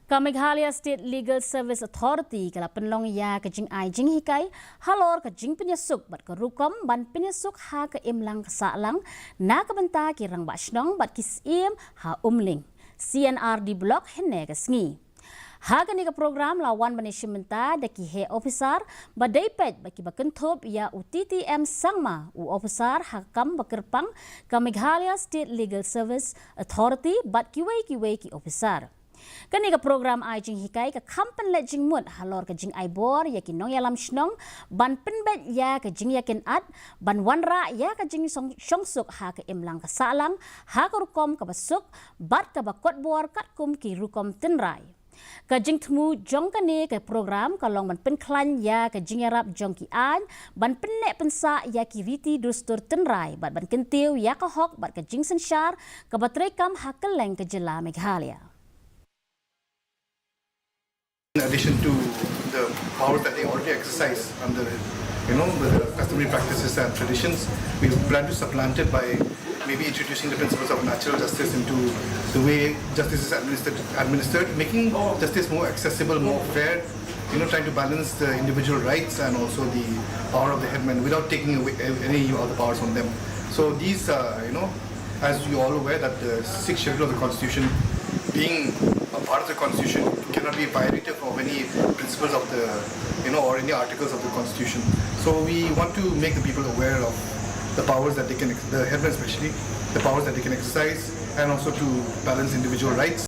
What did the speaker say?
Meghalaya State Legal Service Authority kala Pynlong ya ke Jingai Jinghikai Halor ke Jingpynïasuk bat ke rukom ban Pynlong ha ke imlang ke salang na ke benta kirang basnong bat kisim ha umling CNR di blok henne ke sngi ha ke ni ke program lawan banishmenta de ki he officer badai pet baki bakentop ya UTTM sangma u officer ha kam bakerpang ke Meghalaya State Legal Service Authority bat kiwei ki officer Kani ka program ay Jinghikai ka kampan le jingmut halor ka Jingai bor ya kinong yalam shnong ban penbet ya ka jing yakin at ban wanra ya ka jing songsuk ha ka imlang ka salang ha ka rukom ka basuk bat ka bakot bor kat kum ki rukom tenrai ka jing temu jong kani ka program ka long ban penklan ya ka jing yarap jong ki an ban pennek pensa ya ki riti dustur tenrai bat ban kentiu ya ka hok bat ka jing sensyar ka batrai kam ha keleng ka jela Meghalaya. In addition to the powers that they already exercise under, the customary practices and traditions, we plan to supplant it by maybe introducing the principles of natural justice into the way justice is administered, making justice more accessible, more fair, trying to balance the individual rights and also the power of the headman without taking away any of the powers from them. So these, as you all aware, that the 6th schedule of the Constitution, being a part of the Constitution, cannot be violative of any principles of the, or any articles of the Constitution. So we want to make the people aware of the powers that they can, the headmen especially, the powers that they can exercise, and also to balance individual rights.